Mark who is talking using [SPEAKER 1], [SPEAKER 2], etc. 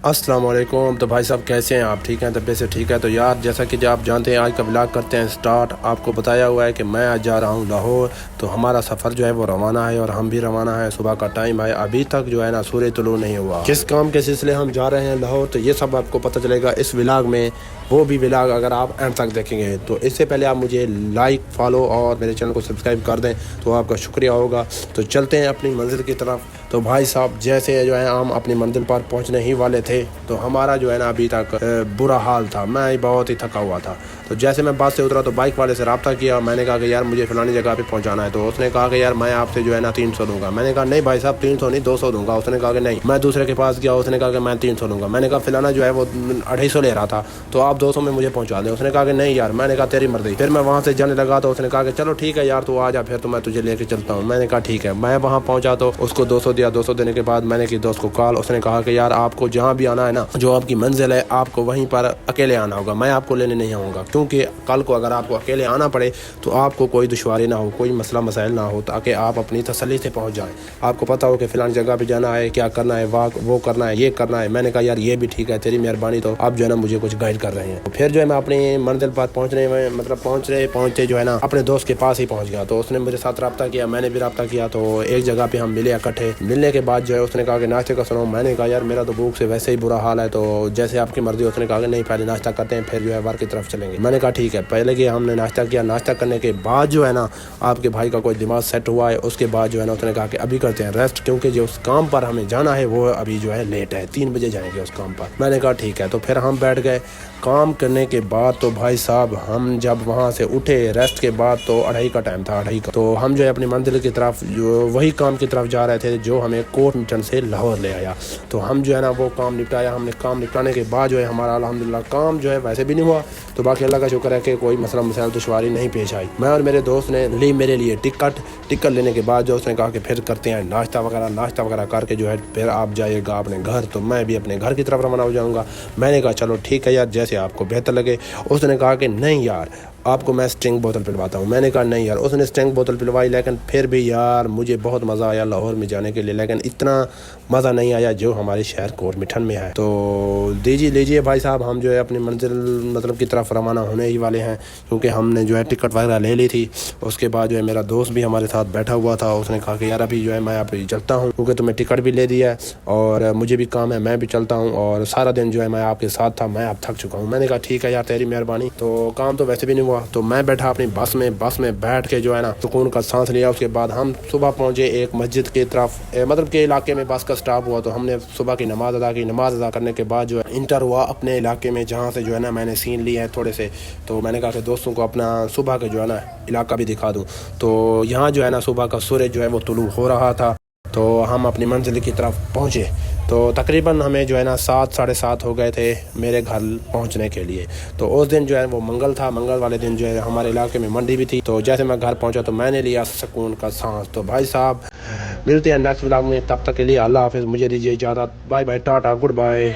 [SPEAKER 1] السلام علیکم۔ تو بھائی صاحب کیسے ہیں آپ؟ ٹھیک ہیں؟ طبیعت سے ٹھیک ہے؟ تو یار جیسا کہ آپ جانتے ہیں آج کا ولاگ کرتے ہیں سٹارٹ۔ آپ کو بتایا ہوا ہے کہ میں آج جا رہا ہوں لاہور، تو ہمارا سفر جو ہے وہ روانہ ہے اور ہم بھی روانہ ہے۔ صبح کا ٹائم ہے، ابھی تک جو ہے نا سورج طلوع نہیں ہوا۔ کس کام کے سلسلے ہم جا رہے ہیں لاہور تو یہ سب آپ کو پتہ چلے گا اس ولاگ میں، وہ بھی ولاگ اگر آپ اینڈ تک دیکھیں گے۔ تو اس سے پہلے آپ مجھے لائک، فالو اور میرے چینل کو سبسکرائب کر دیں تو آپ کا شکریہ ہوگا۔ تو چلتے ہیں اپنی منزل کی طرف۔ تو بھائی صاحب جیسے جو ہے ہم اپنی منزل پر پہنچنے ہی والے تھے تو ہمارا جو ہے نا ابھی تک برا حال تھا، میں بہت ہی تھکا ہوا تھا۔ تو جیسے میں بس سے اترا تو بائک والے سے رابطہ کیا، میں نے کہا کہ یار مجھے فلانی جگہ پہ پہنچانا ہے۔ تو اس نے کہا کہ یار میں آپ سے جو ہے نا 300 دوں گا۔ میں نے کہا نہیں بھائی صاحب 300 نہیں 200 دوں گا۔ اس نے کہا کہ نہیں۔ میں دوسرے کے پاس گیا، اس نے کہا کہ میں 300 دوں گا۔ میں نے کہا فلانا جو ہے وہ 250 لے رہا تھا تو آپ 200 میں مجھے پہنچا دیں۔ اس نے کہا کہ نہیں یار۔ میں نے کہا تیری مرضی۔ پھر میں وہاں سے جانے لگا تو اس نے کہا کہ چلو ٹھیک ہے یار تو آ جا، پھر تو میں تجھے لے کے چلتا ہوں۔ میں نے کہا ٹھیک ہے۔ میں وہاں پہنچا تو اس کو 200 دیا۔ 200 دینے کے بعد میں نے کی دوست کو کال۔ اس نے کہا کہ یار آپ کو جہاں بھی آنا ہے نا، جو آپ کی منزل ہے، آپ کو وہیں پر اکیلے آنا ہوگا، میں آپ کو لینے نہیں آؤں گا، کیونکہ کل کو اگر آپ کو اکیلے آنا پڑے تو آپ کو کوئی دشواری نہ ہو، کوئی مسئلہ مسائل نہ ہو، تاکہ آپ اپنی تسلی سے پہنچ جائیں۔ آپ کو پتہ ہو کہ فلان جگہ پہ جانا ہے، کیا کرنا ہے، وہ کرنا ہے، یہ کرنا ہے۔ میں نے کہا یار یہ بھی ٹھیک ہے، تیری مہربانی، تو آپ جو ہے نا مجھے کچھ گائیڈ کر رہے ہیں۔ پھر جو ہے میں اپنی منزل پر پہنچتے جو ہے نا اپنے دوست کے پاس ہی پہنچ گیا۔ تو اس نے مجھے ساتھ رابطہ کیا، میں نے بھی رابطہ کیا، تو ایک جگہ پہ ہم ملے اکٹھے۔ ملنے کے بعد جو ہے اس نے کہا کہ ناشتے کا سنو۔ میں نے کہا یار میرا تو بھوک سے ویسے ہی برا حال ہے، تو جیسے آپ کی مرضی۔ اس نے کہا کہ نہیں پہلے ناشتہ کرتے ہیں پھر جو ہے ور کی طرف چلیں گے۔ میں نے کہا ٹھیک ہے۔ پہلے کہ ہم نے ناشتہ کیا، ناشتہ کرنے کے بعد جو ہے نا آپ کے بھائی کا کوئی دماغ سیٹ ہوا ہے، اس کے بعد جو ہے نا اس نے کہا کہ ابھی کرتے ہیں ریسٹ، کیونکہ جو اس کام پر ہمیں جانا ہے وہ ابھی جو ہے لیٹ ہے، 3 بجے جائیں گے اس کام پر۔ میں نے کہا ٹھیک ہے۔ تو پھر ہم بیٹھ گئے کام کرنے کے بعد۔ تو بھائی صاحب ہم جب وہاں سے اٹھے ریسٹ کے بعد تو 2:30 کا ٹائم تھا، 2:30 کا۔ تو ہم جو ہے اپنی منزل کی طرف جو وہی کام کی طرف جا رہے تھے جو ہمیں کوٹ میٹن سے لاہور لے آیا۔ تو ہم جو ہے نا وہ کام نپٹایا۔ ہم نے کام نپٹانے کے بعد جو ہے ہمارا الحمدللہ کام جو ہے ویسے بھی نہیں ہوا، تو باقی اللہ کا شکر ہے کہ کوئی مسئلہ مسائل دشواری نہیں پیش آئی۔ میں اور میرے دوست نے لی میرے لیے ٹکٹ لینے کے بعد جو اس نے کہا کہ پھر کرتے ہیں ناشتہ وغیرہ کر کے جو ہے پھر آپ جائیے گا اپنے گھر، تو میں بھی اپنے گھر کی طرف روانہ ہو جاؤں گا۔ میں نے کہا چلو ٹھیک ہے یار جیسے آپ کو بہتر لگے۔ اس نے کہا کہ نہیں یار آپ کو میں اسٹنگ بوتل پلواتا ہوں۔ میں نے کہا نہیں یار۔ اس نے اسٹنگ بوتل پلوائی، لیکن پھر بھی یار مجھے بہت مزہ آیا لاہور میں جانے کے لیے، لیکن اتنا مزہ نہیں آیا جو ہمارے شہر کوٹ میٹھن میں ہے۔ تو لیجیے بھائی صاحب، ہم جو ہے اپنی منزل کی طرف روانہ ہونے ہی والے ہیں، کیونکہ ہم نے جو ہے ٹکٹ وغیرہ لے لی تھی۔ اس کے بعد جو ہے میرا دوست بھی ہمارے ساتھ بیٹھا ہوا تھا۔ اس نے کہا کہ یار ابھی جو ہے میں آپ چلتا ہوں، کیونکہ تمہیں ٹکٹ بھی لے دیا ہے اور مجھے بھی کام ہے، میں بھی چلتا ہوں، اور سارا دن جو ہے میں آپ کے ساتھ تھا، میں اب تھک چکا ہوں۔ میں نے کہا ٹھیک ہے یار تیری مہربانی۔ تو کام تو ویسے بھی نہیں ہوا، تو میں بیٹھا اپنی بس میں بیٹھ کے جو ہے نا سکون کا سانس لیا۔ اس کے بعد ہم صبح پہنچے ایک مسجد کی طرف، مطلب کہ علاقے میں بس کا سٹاپ ہوا، تو ہم نے صبح کی نماز ادا کی۔ نماز ادا کرنے کے بعد جو ہے انٹر ہوا اپنے علاقے میں، جہاں سے جو ہے نا میں نے سین لیے ہیں تھوڑے سے۔ تو میں نے کہا کہ دوستوں کو اپنا صبح کا جو ہے نا علاقہ بھی دکھا دوں۔ تو یہاں جو ہے نا صبح کا سورج جو ہے وہ طلوع ہو رہا تھا۔ تو ہم اپنی منزل کی طرف پہنچے، تو تقریباً ہمیں جو ہے نا 7 ساڑھے 7 ہو گئے تھے میرے گھر پہنچنے کے لیے۔ تو اس دن جو ہے وہ منگل تھا، منگل والے دن جو ہے ہمارے علاقے میں منڈی بھی تھی۔ تو جیسے میں گھر پہنچا تو میں نے لیا سکون کا سانس۔ تو بھائی صاحب ملتے ہیں نیکسٹ ولاگ میں، تب تک کے لیے اللہ حافظ، مجھے دیجیے اجازت، bye bye, tata, good bye.